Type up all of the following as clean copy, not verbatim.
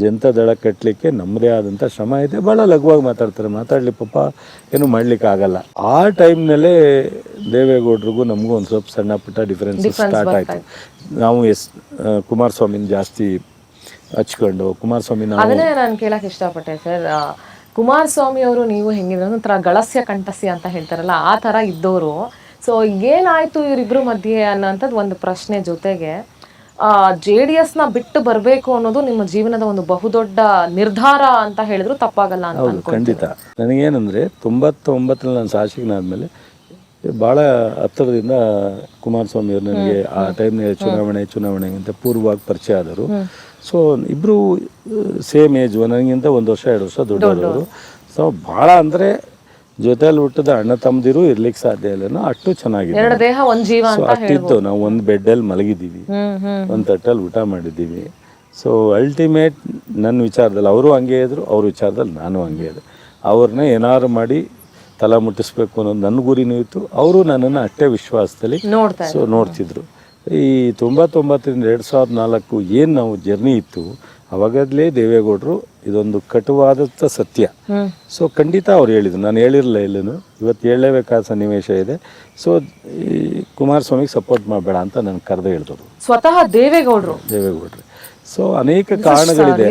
ಜನತಾ ದಳ ಕಟ್ಟಲಿಕ್ಕೆ ನಮ್ಮದೇ ಆದಂಥ ಶ್ರಮ ಇದೆ. ಭಾಳ ಲಘುವಾಗಿ ಮಾತಾಡ್ತಾರೆ, ಮಾತಾಡಲಿ ಪಾಪ, ಏನು ಮಾಡ್ಲಿಕ್ಕೆ ಆಗಲ್ಲ. ಆ ಟೈಮ್ನಲ್ಲೇ ದೇವೇಗೌಡರಿಗೂ ನಮಗೂ ಒಂದು ಸ್ವಲ್ಪ ಸಣ್ಣ ಪುಟ್ಟ ಡಿಫ್ರೆನ್ಸ್ ಸ್ಟಾರ್ಟ್ ಆಯಿತು. ನಾವು ಕುಮಾರಸ್ವಾಮಿನ ಜಾಸ್ತಿ ಹಚ್ಕೊಂಡು ಕುಮಾರಸ್ವಾಮಿ ಅದನ್ನೇ ನಾನು ಕೇಳಕ್ಕೆ ಇಷ್ಟಪಟ್ಟೆ ಸರ್. ಕುಮಾರಸ್ವಾಮಿ ಅವರು ನೀವು ಹೆಂಗಿದ್ರೆ ಒಂಥರ ಗಳಸ್ಯ ಕಂಠಸ್ಯ ಅಂತ ಹೇಳ್ತಾರಲ್ಲ, ಆ ಥರ ಇದ್ದವರು. ಸೊ ಏನಾಯ್ತು ಇವರಿಬ್ರು ಮಧ್ಯೆ ಅನ್ನೋಂಥದ್ದು ಒಂದು ಪ್ರಶ್ನೆ. ಜೊತೆಗೆ JDS ನ ಬಿಟ್ಟು ಬರಬೇಕು ಅನ್ನೋದು ನಿಮ್ಮ ಜೀವನದ ಒಂದು ಬಹುದೊಡ್ಡ ನಿರ್ಧಾರ ಅಂತ ಹೇಳಿದ್ರು ತಪ್ಪಾಗಲ್ಲ ಅಂತ ಅನ್ಕೊಂತೀನಿ. ಖಂಡಿತ. ನನಗೇನಂದರೆ 99ರಲ್ಲಿ ನಾನು ಶಾಸಕನಾದ್ಮೇಲೆ ಭಾಳ ಹತ್ತಿರದಿಂದ ಕುಮಾರಸ್ವಾಮಿ ಅವರು ನನಗೆ ಆ ಟೈಮ್ನಲ್ಲಿ ಚುನಾವಣೆಗಿಂತ ಪೂರ್ವವಾಗಿ ಪರಿಚಯ ಆದರು. ಸೊ ಇಬ್ಬರು ಸೇಮ್ ಏಜ್, ನನಗಿಂತ 1 ವರ್ಷ 2 ವರ್ಷ ದೊಡ್ಡವರು. ಸೊ ಭಾಳ ಅಂದರೆ ಜೊತೆಯಲ್ಲಿ ಹುಟ್ಟಿದ ಅಣ್ಣ ತಮ್ಮದಿರು ಇರ್ಲಿಕ್ಕೆ ಸಾಧ್ಯ ಇಲ್ಲ, ಅಷ್ಟು ಚೆನ್ನಾಗಿದೆ. ಸೊ ಅಷ್ಟಿತ್ತು. ನಾವು ಒಂದು ಬೆಡ್ಡಲ್ಲಿ ಮಲಗಿದ್ದೀವಿ, ಒಂದು ತಟ್ಟಲ್ಲಿ ಊಟ ಮಾಡಿದ್ದೀವಿ. ಸೊ ಅಲ್ಟಿಮೇಟ್ ನನ್ನ ವಿಚಾರದಲ್ಲಿ ಅವರು ಹಂಗೆ ಇದ್ರು, ಅವ್ರ ವಿಚಾರದಲ್ಲಿ ನಾನು ಹಂಗೆ ಇದ್ದೆ. ಅವ್ರನ್ನ ಏನಾದ್ರು ಮಾಡಿ ತಲೆ ಮುಟ್ಟಿಸ್ಬೇಕು ಅನ್ನೋದು ನನ್ನ ಗುರಿನೂ ಇತ್ತು. ಅವರು ನನ್ನನ್ನು ಅಷ್ಟೇ ವಿಶ್ವಾಸದಲ್ಲಿ ಸೊ ನೋಡ್ತಿದ್ರು. ಈ 99ರಿಂದ 2004 ಏನು ನಾವು ಜರ್ನಿ ಇತ್ತು, ಅವಾಗಲೇ ದೇವೇಗೌಡರು ಇದೊಂದು ಕಟುವಾದಂಥ ಸತ್ಯ. ಸೊ ಖಂಡಿತ ಅವ್ರು ಹೇಳಿದ್ರು, ನಾನು ಹೇಳಿರಲಿಲ್ಲ ಎಲ್ಲೂ, ಇವತ್ತು ಹೇಳಲೇಬೇಕಾದ ಸನ್ನಿವೇಶ ಇದೆ. ಸೊ ಈ ಕುಮಾರಸ್ವಾಮಿಗೆ ಸಪೋರ್ಟ್ ಮಾಡಬೇಡ ಅಂತ ನಾನು ಕರೆದು ಹೇಳಿದ್ರು ಸ್ವತಃ ದೇವೇಗೌಡರು. ಸೊ ಅನೇಕ ಕಾರಣಗಳಿದೆ,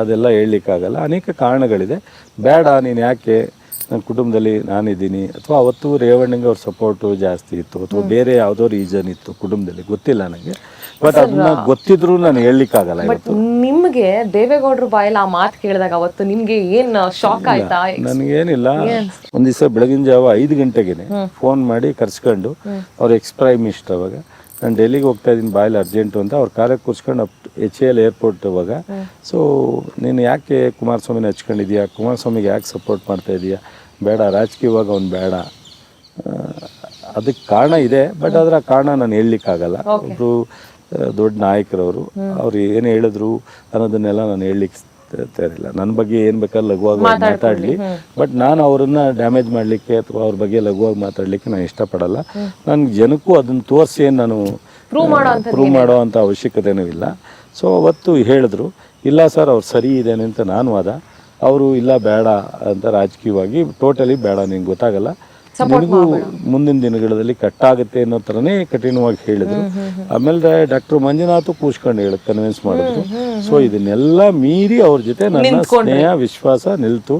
ಅದೆಲ್ಲ ಹೇಳಲಿಕ್ಕಾಗಲ್ಲ. ಅನೇಕ ಕಾರಣಗಳಿದೆ. ಬೇಡ, ನೀನು ಯಾಕೆ, ನನ್ನ ಕುಟುಂಬದಲ್ಲಿ ನಾನಿದ್ದೀನಿ, ಅಥವಾ ಅವತ್ತು ರೇವಣ್ಣಗೆ ಅವ್ರ ಸಪೋರ್ಟು ಜಾಸ್ತಿ ಇತ್ತು, ಅಥವಾ ಬೇರೆ ಯಾವುದೋ ರೀಸನ್ ಇತ್ತು ಕುಟುಂಬದಲ್ಲಿ, ಗೊತ್ತಿಲ್ಲ ನನಗೆ. ಬಟ್ ಅದನ್ನ ಗೊತ್ತಿದ್ರು ನಾನು ಹೇಳಲಿಕ್ಕಾಗಲ್ಲ. ನಿಮ್ಗೆ ದೇವೇಗೌಡರು ಬಾಯಲ್ಲಿ ಆ ಮಾತು ಕೇಳಿದಾಗ ಅವತ್ತು ನಿಮ್ಗೆ ಏನ್ ಶಾಕ್ ಆಯ್ತಾ? ನನಗೇನಿಲ್ಲ, ಒಂದ್ ದಿವಸ ಬೆಳಗಿನ ಜಾವ 5 ಗಂಟೆಗೆ ಫೋನ್ ಮಾಡಿ ಕರ್ಸ್ಕೊಂಡು, ಅವ್ರ ಎಕ್ಸ್-ಪ್ರೈಮ್ ಮಿನಿಸ್ಟರ್ ಅವಾಗ, ನಾನು ಡೆಲ್ಲಿಗೆ ಹೋಗ್ತಾ ಇದ್ದೀನಿ, ಬಾಯಲ್ಲಿ ಅರ್ಜೆಂಟು ಅಂತ ಅವ್ರ ಕಾಲಕ್ಕೆ ಕೂರ್ಸ್ಕೊಂಡು HAL ಏರ್ಪೋರ್ಟ್ ಅವಾಗ. ಸೊ ನೀನು ಯಾಕೆ ಕುಮಾರಸ್ವಾಮಿನ ಹಚ್ಕೊಂಡಿದ್ಯಾ, ಕುಮಾರಸ್ವಾಮಿಗೆ ಯಾಕೆ ಸಪೋರ್ಟ್ ಮಾಡ್ತಾ ಇದೀಯಾ, ಬೇಡ ರಾಜಕೀಯವಾಗ ಅವ್ನು ಬೇಡ. ಅದಕ್ಕೆ ಕಾರಣ ಇದೆ, ಬಟ್ ಅದರ ಕಾರಣ ನಾನು ಹೇಳಲಿಕ್ಕಾಗಲ್ಲ. ಒಬ್ಬರು ದೊಡ್ಡ ನಾಯಕರವರು, ಅವ್ರು ಏನು ಹೇಳಿದ್ರು ಅನ್ನೋದನ್ನೆಲ್ಲ ನಾನು ಹೇಳಲಿಕ್ಕೆ ತಯಾರಿಲ್ಲ. ನನ್ನ ಬಗ್ಗೆ ಏನು ಬೇಕಾದ್ರೆ ಲಘುವಾಗಿ ಮಾತಾಡಲಿ, ಬಟ್ ನಾನು ಅವರನ್ನು ಡ್ಯಾಮೇಜ್ ಮಾಡಲಿಕ್ಕೆ ಅಥವಾ ಅವ್ರ ಬಗ್ಗೆ ಲಘುವಾಗಿ ಮಾತಾಡಲಿಕ್ಕೆ ನಾನು ಇಷ್ಟಪಡಲ್ಲ. ನನಗೆ ಜನಕ್ಕೂ ಅದನ್ನು ತೋರಿಸಿ ಏನು ನಾನು ಪ್ರೂವ್ ಮಾಡೋ ಅಂಥ ಅವಶ್ಯಕತೆನೂ ಇಲ್ಲ. ಸೊ ಅವತ್ತು ಹೇಳಿದ್ರು, ಇಲ್ಲ ಸರ್ ಅವ್ರು ಸರಿ ಇದ್ದೇನೆ ಅಂತ ನಾನು ವಾದ. ಅವರು ಇಲ್ಲ ಬೇಡ ಅಂತ ರಾಜಕೀಯವಾಗಿ ಟೋಟಲಿ ಬೇಡ, ನಿಂಗೆ ಗೊತ್ತಾಗಲ್ಲ, ನಿನಗೂ ಮುಂದಿನ ದಿನಗಳಲ್ಲಿ ಕಟ್ಟಾಗುತ್ತೆ ಅನ್ನೋ ಥರನೇ ಕಠಿಣವಾಗಿ ಹೇಳಿದರು. ಆಮೇಲೆ ಡಾಕ್ಟರ್ ಮಂಜುನಾಥ್ ಕೂರ್ಸ್ಕೊಂಡು ಹೇಳಿ ಕನ್ವಿನ್ಸ್ ಮಾಡಿದ್ರು. ಸೊ ಇದನ್ನೆಲ್ಲ ಮೀರಿ ಅವ್ರ ಜೊತೆ ನನ್ನ ಸ್ನೇಹ ವಿಶ್ವಾಸ ನಿಲ್ತು.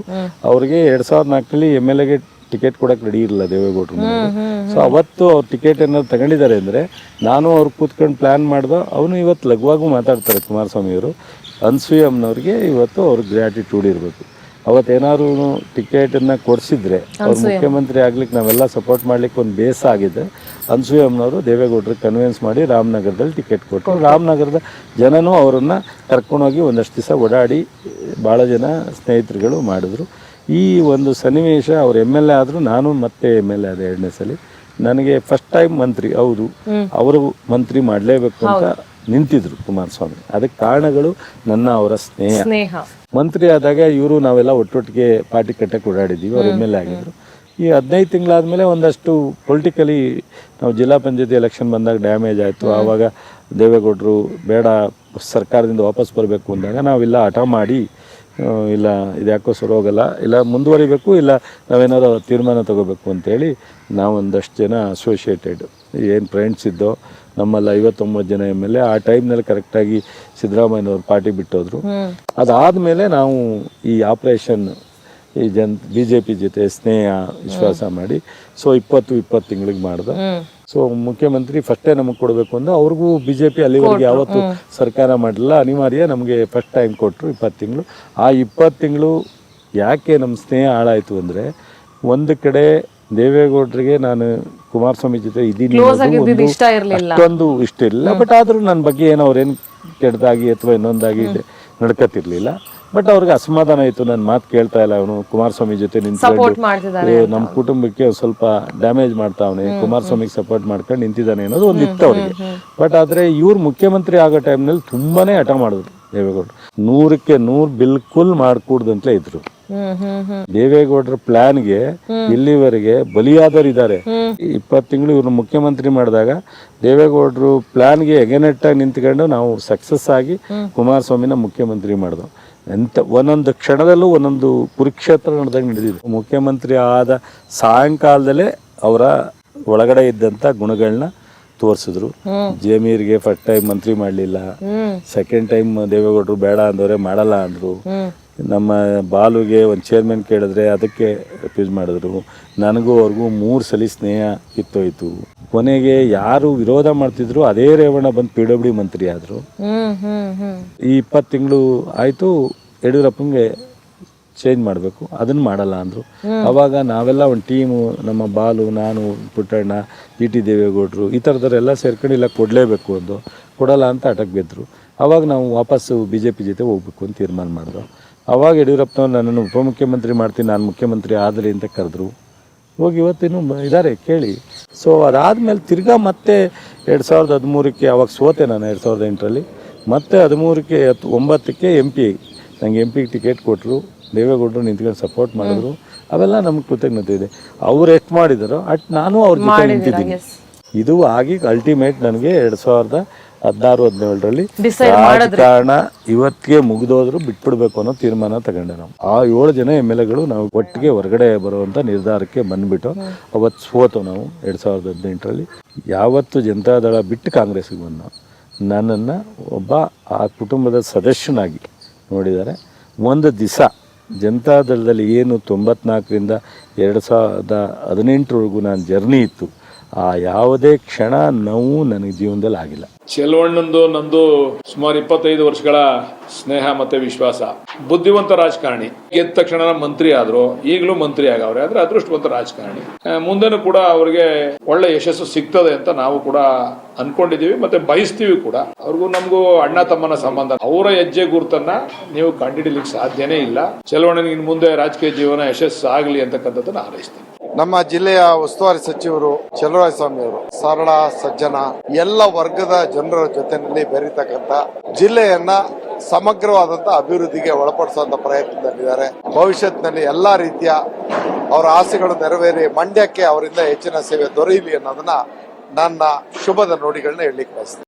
ಅವ್ರಿಗೆ 2004ರಲ್ಲಿ MLAಗೆ ಟಿಕೆಟ್ ಕೊಡಕ್ಕೆ ರೆಡಿ ಇರಲಿಲ್ಲ ದೇವೇಗೌಡರು. ಸೊ ಅವತ್ತು ಅವ್ರು ಟಿಕೆಟ್ ಏನಾದ್ರು ತಗೊಂಡಿದ್ದಾರೆ ಅಂದರೆ ನಾನು ಅವ್ರು ಕೂತ್ಕೊಂಡು ಪ್ಲ್ಯಾನ್ ಮಾಡ್ದೋ. ಅವನು ಇವತ್ತು ಲಘುವಾಗೂ ಮಾತಾಡ್ತಾರೆ ಕುಮಾರಸ್ವಾಮಿಯವರು. ಅನ್ಸೂಯಮ್ಮನವ್ರಿಗೆ ಇವತ್ತು ಅವ್ರಿಗೆ ಗ್ರ್ಯಾಟಿಟ್ಯೂಡ್ ಇರಬೇಕು. ಅವತ್ತೇನಾದ್ರು ಟಿಕೆಟನ್ನು ಕೊಡಿಸಿದ್ರೆ ಅವ್ರು ಮುಖ್ಯಮಂತ್ರಿ ಆಗ್ಲಿಕ್ಕೆ ನಾವೆಲ್ಲ ಸಪೋರ್ಟ್ ಮಾಡ್ಲಿಕ್ಕೆ ಒಂದು ಬೇಸ ಆಗಿದೆ. ಅನ್ಸೂಯಮ್ಮನವರು ದೇವೇಗೌಡರಿಗೆ ಕನ್ವಿನ್ಸ್ ಮಾಡಿ ರಾಮನಗರದಲ್ಲಿ ಟಿಕೆಟ್ ಕೊಟ್ಟರು. ರಾಮನಗರದ ಜನನೂ ಅವರನ್ನು ಕರ್ಕೊಂಡೋಗಿ ಒಂದಷ್ಟು ದಿವಸ ಓಡಾಡಿ ಭಾಳ ಜನ ಸ್ನೇಹಿತರುಗಳು ಮಾಡಿದ್ರು. ಈ ಒಂದು ಸನ್ನಿವೇಶ ಅವ್ರು MLA ಆದರೂ, ನಾನು ಮತ್ತೆ MLA ಆದ 2ನೇ ಸಲ. ನನಗೆ ಫಸ್ಟ್ ಟೈಮ್ ಮಂತ್ರಿ, ಹೌದು ಅವರು ಮಂತ್ರಿ ಮಾಡಲೇಬೇಕು ಅಂತ ನಿಂತಿದ್ರು ಕುಮಾರಸ್ವಾಮಿ. ಅದಕ್ಕೆ ಕಾರಣಗಳು ನನ್ನ ಅವರ ಸ್ನೇಹ. ಮಂತ್ರಿ ಆದಾಗ ಇವರು ನಾವೆಲ್ಲ ಒಟ್ಟೊಟ್ಟಿಗೆ ಪಾರ್ಟಿ ಕಟ್ಟಕ್ಕೆ ಓಡಾಡಿದ್ದೀವಿ. ಅವ್ರು MLA ಆಗಿದ್ರು. ಈ 15 ತಿಂಗಳಾದಮೇಲೆ ಒಂದಷ್ಟು ಪೊಲಿಟಿಕಲಿ ನಾವು ಜಿಲ್ಲಾ ಪಂಚಾಯತಿ ಎಲೆಕ್ಷನ್ ಬಂದಾಗ ಡ್ಯಾಮೇಜ್ ಆಯಿತು. ಆವಾಗ ದೇವೇಗೌಡರು ಬೇಡ ಸರ್ಕಾರದಿಂದ ವಾಪಸ್ ಬರಬೇಕು ಅಂದಾಗ ನಾವೆಲ್ಲ ಹಠ ಮಾಡಿ, ಇಲ್ಲ ಇದ್ಯಾಕೋ ಸರೋಗಲ್ಲ, ಇಲ್ಲ ಮುಂದುವರಿಬೇಕು, ಇಲ್ಲ ನಾವೇನಾದ್ರು ತೀರ್ಮಾನ ತಗೋಬೇಕು ಅಂತೇಳಿ ನಾವೊಂದಷ್ಟು ಜನ ಅಸೋಸಿಯೇಟೆಡ್ ಏನು ಫ್ರೆಂಡ್ಸ್ ಇದ್ದೋ, ನಮ್ಮಲ್ಲಿ 59 ಜನ MLA ಆ ಟೈಮ್ನಲ್ಲಿ ಕರೆಕ್ಟಾಗಿ ಸಿದ್ದರಾಮಯ್ಯನವ್ರು ಪಾರ್ಟಿ ಬಿಟ್ಟೋದ್ರು. ಅದಾದಮೇಲೆ ನಾವು ಈ ಆಪ್ರೇಷನ್ ಈ BJP ಜೊತೆ ಸ್ನೇಹ ವಿಶ್ವಾಸ ಮಾಡಿ ಸೊ 20 ತಿಂಗಳಿಗೆ ಮಾಡ್ದೆ. ಸೊ ಮುಖ್ಯಮಂತ್ರಿ ಫಸ್ಟೇ ನಮಗೆ ಕೊಡಬೇಕು ಅಂದ್ರೆ ಅವ್ರಿಗೂ BJP ಅಲ್ಲಿವರೆಗೆ ಯಾವತ್ತು ಸರ್ಕಾರ ಮಾಡಲಿಲ್ಲ, ಅನಿವಾರ್ಯ ನಮಗೆ ಫಸ್ಟ್ ಟೈಮ್ ಕೊಟ್ಟರು 20 ತಿಂಗಳು. ಆ 20 ತಿಂಗಳು ಯಾಕೆ ನಮ್ಮ ಸ್ನೇಹ ಹಾಳಾಯಿತು ಅಂದರೆ, ಒಂದು ಕಡೆ ದೇವೇಗೌಡರಿಗೆ ನಾನು ಕುಮಾರಸ್ವಾಮಿ ಜೊತೆ ಇದ್ದೀನಿ ಅಷ್ಟೊಂದು ಇಷ್ಟ ಇರಲಿಲ್ಲ. ಬಟ್ ಆದರೂ ನನ್ನ ಬಗ್ಗೆ ಏನೋ ಅವ್ರೇನು ಕೆಟ್ಟದಾಗಿ ಅಥವಾ ಇನ್ನೊಂದಾಗಿ ನಡ್ಕತಿರ್ಲಿಲ್ಲ. ಬಟ್ ಅವ್ರಿಗೆ ಅಸಮಾಧಾನ ಇತ್ತು, ನನ್ನ ಮಾತು ಕೇಳ್ತಾ ಇಲ್ಲ, ಅವನು ಕುಮಾರಸ್ವಾಮಿ ಜೊತೆ ನಿಂತ್ಕೊಂಡು ನಮ್ಮ ಕುಟುಂಬಕ್ಕೆ ಸ್ವಲ್ಪ ಡ್ಯಾಮೇಜ್ ಮಾಡ್ತಾವನೆ, ಕುಮಾರಸ್ವಾಮಿಗೆ ಸಪೋರ್ಟ್ ಮಾಡ್ಕೊಂಡು ನಿಂತಿದ್ದಾನೆ ಅನ್ನೋದು ಒಂದು ಇತ್ತು ಅವರಿಗೆ. ಬಟ್ ಆದರೆ ಇವ್ರು ಮುಖ್ಯಮಂತ್ರಿ ಆಗೋ ಟೈಮ್ನಲ್ಲಿ ತುಂಬಾನೇ ಹಠ ಮಾಡಿದ್ರು ದೇವೇಗೌಡರು. 100ಕ್ಕೆ 100 ಬಿಲ್ಕುಲ್ ಮಾಡಿಕೊಡ್ದಂತಲೇ ಇದ್ರು. ದೇವೇಗೌಡರ ಪ್ಲಾನ್ಗೆ ಇಲ್ಲಿವರೆಗೆ ಬಲಿಯಾದವರಿದ್ದಾರೆ. 20 ತಿಂಗಳು ಇವ್ರನ್ನ ಮುಖ್ಯಮಂತ್ರಿ ಮಾಡಿದಾಗ ದೇವೇಗೌಡರು ಪ್ಲಾನ್ಗೆ ಎಗೆನೆಟ್ಟಾಗಿ ನಿಂತ್ಕೊಂಡು ನಾವು ಸಕ್ಸಸ್ ಆಗಿ ಕುಮಾರಸ್ವಾಮಿನ ಮುಖ್ಯಮಂತ್ರಿ ಮಾಡಿದ್ವು. ಎಂತ ಒಂದೊಂದು ಕ್ಷಣದಲ್ಲೂ ಒಂದೊಂದು ಕುರುಕ್ಷೇತ್ರ ನಡೆದಂಗೆ ನಡೆದಿದೆ. ಮುಖ್ಯಮಂತ್ರಿ ಆದ ಸಾಯಂಕಾಲದಲ್ಲೇ ಅವರ ಒಳಗಡೆ ಇದ್ದಂಥ ಗುಣಗಳನ್ನ ತೋರಿಸಿದ್ರು. ಜಮೀರ್ಗೆ ಫಸ್ಟ್ ಟೈಮ್ ಮಂತ್ರಿ ಮಾಡಲಿಲ್ಲ, ಸೆಕೆಂಡ್ ಟೈಮ್ ದೇವೇಗೌಡರು ಬೇಡ ಅಂದವ್ರೆ ಮಾಡಲ್ಲ ಅಂದರು. ನಮ್ಮ ಬಾಲುಗೆ ಒಂದು ಚೇರ್ಮನ್ ಕೇಳಿದ್ರೆ ಅದಕ್ಕೆ ರೆಫ್ಯೂಸ್ ಮಾಡಿದ್ರು. ನನಗೂ ಅವ್ರಿಗೂ 3 ಸಲ ಸ್ನೇಹ ಕಿತ್ತೋಯ್ತು. ಕೊನೆಗೆ ಯಾರು ವಿರೋಧ ಮಾಡ್ತಿದ್ರು ಅದೇ ರೇವಣ್ಣ ಬಂದು PWD ಮಂತ್ರಿ ಆದರು. ಈ 20 ತಿಂಗಳು ಆಯಿತು, ಯಡಿಯೂರಪ್ಪಂಗೆ ಚೇಂಜ್ ಮಾಡಬೇಕು, ಅದನ್ನು ಮಾಡಲ್ಲ ಅಂದರು. ಅವಾಗ ನಾವೆಲ್ಲ ಒಂದು ಟೀಮು, ನಮ್ಮ ಬಾಲು, ನಾನು, ಪುಟ್ಟಣ್ಣ, ET ದೇವೇಗೌಡರು ಈ ಥರದವರೆಲ್ಲ ಸೇರ್ಕೊಂಡು ಇಲ್ಲ ಕೊಡಲೇಬೇಕು ಅಂದು, ಕೊಡಲ್ಲ ಅಂತ ಅಟಕ್ ಬಿದ್ದರು. ಅವಾಗ ನಾವು ವಾಪಸ್ಸು BJP ಜೊತೆ ಹೋಗ್ಬೇಕು ಅಂತ ತೀರ್ಮಾನ ಮಾಡಿದ್ರು. ಅವಾಗ ಯಡಿಯೂರಪ್ಪನವ್ರು ನನ್ನನ್ನು ಉಪಮುಖ್ಯಮಂತ್ರಿ ಮಾಡ್ತೀನಿ, ನಾನು ಮುಖ್ಯಮಂತ್ರಿ ಆಗಲಿ ಅಂತ ಕರೆದ್ರು. ಹೋಗಿ ಇವತ್ತಿನೂ ಇದ್ದಾರೆ ಕೇಳಿ. ಸೊ ಅದಾದಮೇಲೆ ತಿರ್ಗಾ ಮತ್ತೆ 2013ಕ್ಕೆ ಅವಾಗ ಸೋತೆ ನಾನು 2008ರಲ್ಲಿ. ಮತ್ತೆ 13ಕ್ಕೆ 9ಕ್ಕೆ MP ನನಗೆ MP ಟಿಕೆಟ್ ಕೊಟ್ಟರು. ದೇವೇಗೌಡರು ನಿಂತ್ಕೊಂಡು ಸಪೋರ್ಟ್ ಮಾಡಿದ್ರು. ಅವೆಲ್ಲ ನಮ್ಗೆ ಕೃತಜ್ಞತೆ ಇದೆ. ಅವ್ರು ಎಷ್ಟು ಮಾಡಿದಾರೋ ಅಷ್ಟು ನಾನು ಅವ್ರ ಜೊತೆ ನಿಂತಿದ್ದೀನಿ. ಇದು ಆಗಿ ಅಲ್ಟಿಮೇಟ್ ನನಗೆ 2016-17ರಲ್ಲಿ ರಾಜಕಾರಣ ಇವತ್ತಿಗೆ ಮುಗಿದೋದ್ರು ಬಿಟ್ಬಿಡ್ಬೇಕು ಅನ್ನೋ ತೀರ್ಮಾನ ತಗೊಂಡೆ. ನಾವು ಆ 7 ಜನ MLAಗಳು ನಾವು ಒಟ್ಟಿಗೆ ಹೊರಗಡೆ ಬರುವಂಥ ನಿರ್ಧಾರಕ್ಕೆ ಬಂದ್ಬಿಟ್ಟು ಅವತ್ತು ಸೋತು ನಾವು 2018ರಲ್ಲಿ. ಯಾವತ್ತು ಜನತಾದಳ ಬಿಟ್ಟು ಕಾಂಗ್ರೆಸ್ಗೆ ಬಂದು ನನ್ನನ್ನು ಒಬ್ಬ ಆ ಕುಟುಂಬದ ಸದಸ್ಯನಾಗಿ ನೋಡಿದ್ದಾರೆ. ಒಂದು ದಿವಸ ಜನತಾದಳದಲ್ಲಿ ಏನು 94ರಿಂದ 2018ವರೆಗೂ ನಾನು ಜರ್ನಿ ಇತ್ತು, ಆ ಯಾವುದೇ ಕ್ಷಣ ನೋವು ನನಗೆ ಜೀವನದಲ್ಲಿ ಆಗಿಲ್ಲ. ಚೆಲುವಣ್ಣಂದು ನಂದು ಸುಮಾರು 25 ವರ್ಷಗಳ ಸ್ನೇಹ ಮತ್ತೆ ವಿಶ್ವಾಸ. ಬುದ್ಧಿವಂತ ರಾಜಕಾರಣಿ, ಗೆದ್ದ ತಕ್ಷಣ ಮಂತ್ರಿ ಆದ್ರು, ಈಗಲೂ ಮಂತ್ರಿ ಆಗವ್ರೆ. ಆದ್ರೆ ಅದೃಷ್ಟವಂತ ರಾಜಕಾರಣಿ. ಮುಂದೆನೂ ಕೂಡ ಅವ್ರಿಗೆ ಒಳ್ಳೆ ಯಶಸ್ಸು ಸಿಗ್ತದೆ ಅಂತ ನಾವು ಕೂಡ ಅನ್ಕೊಂಡಿದೀವಿ, ಮತ್ತೆ ಬಯಸ್ತೀವಿ ಕೂಡ. ಅವ್ರಿಗೂ ನಮಗೂ ಅಣ್ಣ ತಮ್ಮನ ಸಂಬಂಧ. ಅವರ ಹೆಜ್ಜೆ ಗುರುತನ್ನ ನೀವು ಕಂಡುಹಿಡಿಯಲಿಕ್ಕೆ ಸಾಧ್ಯನೇ ಇಲ್ಲ. ಚೆಲುವಣ್ಣನಿಗೆ ಇನ್ನು ಮುಂದೆ ರಾಜಕೀಯ ಜೀವನ ಯಶಸ್ಸು ಆಗಲಿ ಅಂತಕ್ಕಂಥದ್ದನ್ನ ಹಾರೈಸ್ತೀನಿ. ನಮ್ಮ ಜಿಲ್ಲೆಯ ಉಸ್ತುವಾರಿ ಸಚಿವರು ಚಲುವರಾಯಸ್ವಾಮಿ ಅವರು ಸರಳ, ಸಜ್ಜನ, ಎಲ್ಲ ವರ್ಗದ ಜನರ ಜೊತೆಯಲ್ಲಿ ಬೆರೀತಕ್ಕಂಥ ಜಿಲ್ಲೆಯನ್ನ ಸಮಗ್ರವಾದಂತಹ ಅಭಿವೃದ್ಧಿಗೆ ಒಳಪಡಿಸುವಂತ ಪ್ರಯತ್ನದಲ್ಲಿದ್ದಾರೆ. ಭವಿಷ್ಯತ್ನಲ್ಲಿ ಎಲ್ಲಾ ರೀತಿಯ ಅವರ ಆಸೆಗಳು ನೆರವೇರಿ ಮಂಡ್ಯಕ್ಕೆ ಅವರಿಂದ ಹೆಚ್ಚಿನ ಸೇವೆ ದೊರೆಯಲಿ ಅನ್ನೋದನ್ನ ನನ್ನ ಶುಭದ ನುಡಿಗಳನ್ನ ಹೇಳಲಿಕ್ಕೆ ಬಯಸ್ತೇನೆ.